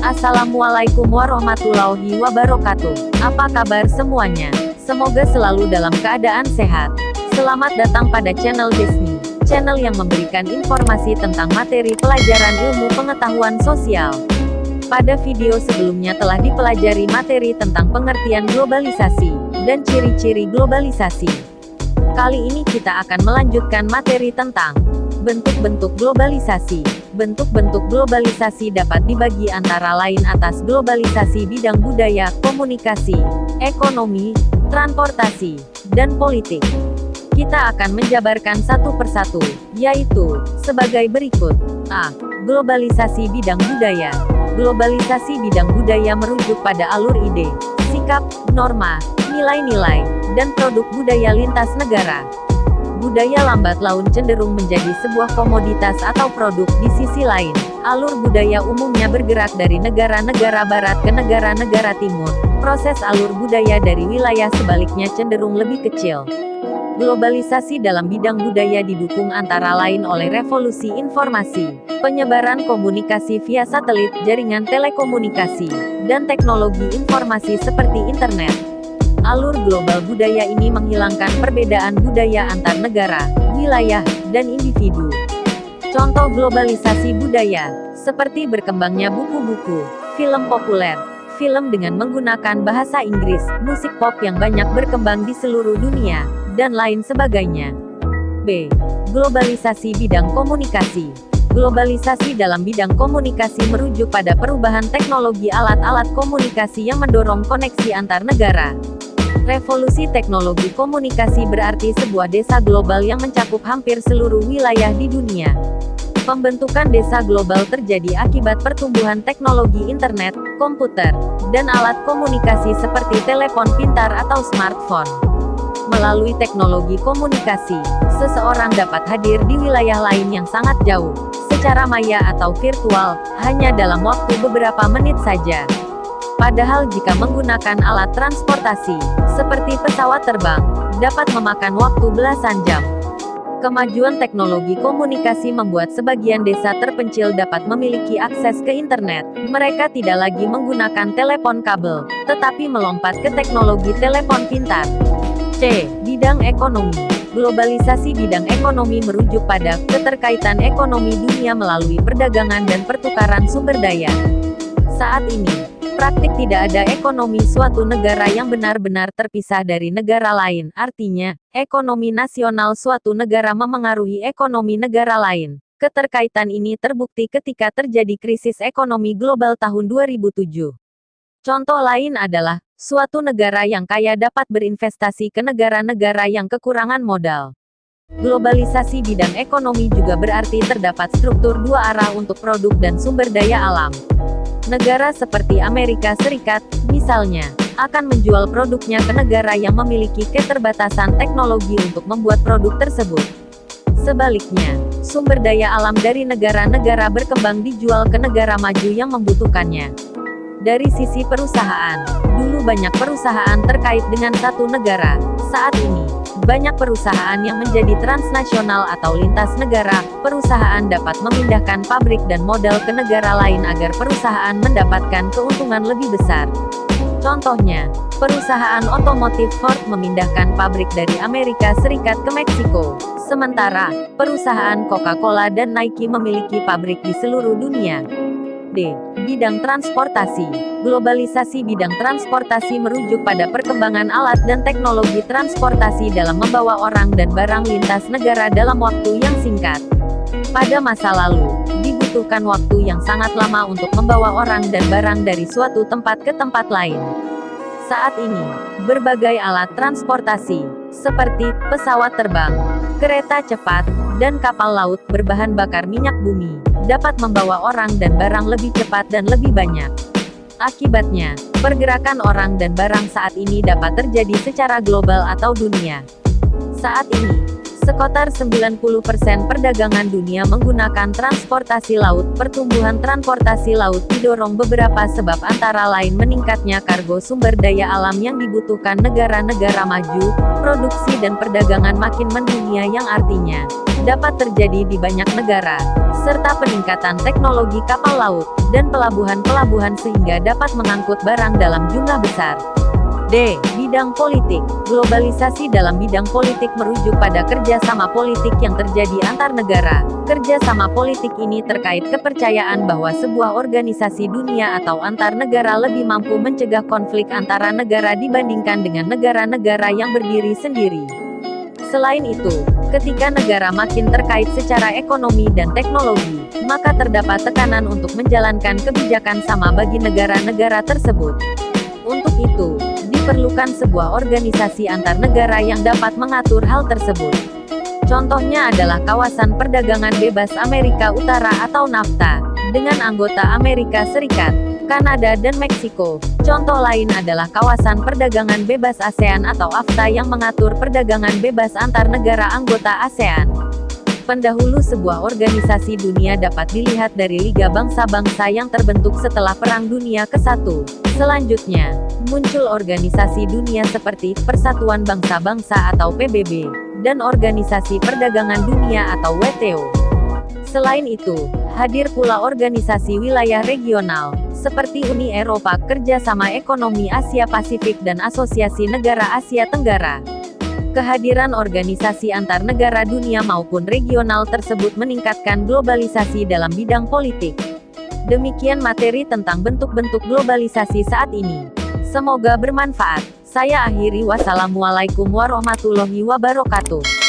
Assalamualaikum warahmatullahi wabarakatuh. Apa kabar semuanya? Semoga selalu dalam keadaan sehat. Selamat datang pada channel Desni, channel yang memberikan informasi tentang materi pelajaran ilmu pengetahuan sosial. Pada video sebelumnya telah dipelajari materi tentang pengertian globalisasi dan ciri-ciri globalisasi. Kali ini kita akan melanjutkan materi tentang bentuk-bentuk globalisasi. Bentuk-bentuk globalisasi dapat dibagi antara lain atas globalisasi bidang budaya, komunikasi, ekonomi, transportasi, dan politik. Kita akan menjabarkan satu persatu, yaitu sebagai berikut. A. Globalisasi bidang budaya. Globalisasi bidang budaya merujuk pada alur ide, sikap, norma, nilai-nilai, dan produk budaya lintas negara. Budaya lambat laun cenderung menjadi sebuah komoditas atau produk. Di sisi lain, alur budaya umumnya bergerak dari negara-negara barat ke negara-negara timur. Proses alur budaya dari wilayah sebaliknya cenderung lebih kecil. Globalisasi dalam bidang budaya didukung antara lain oleh revolusi informasi, penyebaran komunikasi via satelit, jaringan telekomunikasi, dan teknologi informasi seperti internet. Alur global budaya ini menghilangkan perbedaan budaya antar negara, wilayah, dan individu. Contoh globalisasi budaya, seperti berkembangnya buku-buku, film populer, film dengan menggunakan bahasa Inggris, musik pop yang banyak berkembang di seluruh dunia, dan lain sebagainya. B. Globalisasi bidang komunikasi. Globalisasi dalam bidang komunikasi merujuk pada perubahan teknologi alat-alat komunikasi yang mendorong koneksi antar negara. Revolusi teknologi komunikasi berarti sebuah desa global yang mencakup hampir seluruh wilayah di dunia. Pembentukan desa global terjadi akibat pertumbuhan teknologi internet, komputer, dan alat komunikasi seperti telepon pintar atau smartphone. Melalui teknologi komunikasi, seseorang dapat hadir di wilayah lain yang sangat jauh, secara maya atau virtual, hanya dalam waktu beberapa menit saja. Padahal jika menggunakan alat transportasi, seperti pesawat terbang, dapat memakan waktu belasan jam. Kemajuan teknologi komunikasi membuat sebagian desa terpencil dapat memiliki akses ke internet. Mereka tidak lagi menggunakan telepon kabel, tetapi melompat ke teknologi telepon pintar. C. Bidang ekonomi. Globalisasi bidang ekonomi merujuk pada keterkaitan ekonomi dunia melalui perdagangan dan pertukaran sumber daya. Saat ini, praktik tidak ada ekonomi suatu negara yang benar-benar terpisah dari negara lain. Artinya, ekonomi nasional suatu negara memengaruhi ekonomi negara lain. Keterkaitan ini terbukti ketika terjadi krisis ekonomi global tahun 2007. Contoh lain adalah, suatu negara yang kaya dapat berinvestasi ke negara-negara yang kekurangan modal. Globalisasi bidang ekonomi juga berarti terdapat struktur dua arah untuk produk dan sumber daya alam. Negara seperti Amerika Serikat, misalnya, akan menjual produknya ke negara yang memiliki keterbatasan teknologi untuk membuat produk tersebut. Sebaliknya, sumber daya alam dari negara-negara berkembang dijual ke negara maju yang membutuhkannya. Dari sisi perusahaan, dulu banyak perusahaan terkait dengan satu negara. Saat ini, banyak perusahaan yang menjadi transnasional atau lintas negara. Perusahaan dapat memindahkan pabrik dan modal ke negara lain agar perusahaan mendapatkan keuntungan lebih besar. Contohnya, perusahaan otomotif Ford memindahkan pabrik dari Amerika Serikat ke Meksiko. Sementara, perusahaan Coca-Cola dan Nike memiliki pabrik di seluruh dunia. D. Bidang transportasi. Globalisasi bidang transportasi merujuk pada perkembangan alat dan teknologi transportasi dalam membawa orang dan barang lintas negara dalam waktu yang singkat. Pada masa lalu, dibutuhkan waktu yang sangat lama untuk membawa orang dan barang dari suatu tempat ke tempat lain. Saat ini, berbagai alat transportasi, seperti pesawat terbang, kereta cepat, dan kapal laut berbahan bakar minyak bumi, dapat membawa orang dan barang lebih cepat dan lebih banyak. Akibatnya, pergerakan orang dan barang saat ini dapat terjadi secara global atau dunia. Saat ini, sekitar 90% perdagangan dunia menggunakan transportasi laut. Pertumbuhan transportasi laut didorong beberapa sebab antara lain meningkatnya kargo sumber daya alam yang dibutuhkan negara-negara maju, produksi dan perdagangan makin mendunia yang artinya dapat terjadi di banyak negara. serta peningkatan teknologi kapal laut, dan pelabuhan-pelabuhan sehingga dapat mengangkut barang dalam jumlah besar. D. Bidang politik. Globalisasi dalam bidang politik merujuk pada kerjasama politik yang terjadi antar negara. Kerjasama politik ini terkait kepercayaan bahwa sebuah organisasi dunia atau antar negara lebih mampu mencegah konflik antara negara dibandingkan dengan negara-negara yang berdiri sendiri. Selain itu, ketika negara makin terkait secara ekonomi dan teknologi, maka terdapat tekanan untuk menjalankan kebijakan sama bagi negara-negara tersebut. Untuk itu, diperlukan sebuah organisasi antar negara yang dapat mengatur hal tersebut. Contohnya adalah Kawasan Perdagangan Bebas Amerika Utara atau NAFTA, dengan anggota Amerika Serikat, Kanada dan Meksiko. Contoh lain adalah Kawasan Perdagangan Bebas ASEAN atau AFTA yang mengatur perdagangan bebas antar negara anggota ASEAN. Pendahulu sebuah organisasi dunia dapat dilihat dari Liga Bangsa-Bangsa yang terbentuk setelah Perang Dunia ke-1. Selanjutnya, muncul organisasi dunia seperti Persatuan Bangsa-Bangsa atau PBB, dan Organisasi Perdagangan Dunia atau WTO. Selain itu, hadir pula organisasi wilayah regional, seperti Uni Eropa, Kerjasama Ekonomi Asia Pasifik dan Asosiasi Negara Asia Tenggara. Kehadiran organisasi antar negara dunia maupun regional tersebut meningkatkan globalisasi dalam bidang politik. Demikian materi tentang bentuk-bentuk globalisasi saat ini. Semoga bermanfaat. Saya akhiri, wassalamualaikum warahmatullahi wabarakatuh.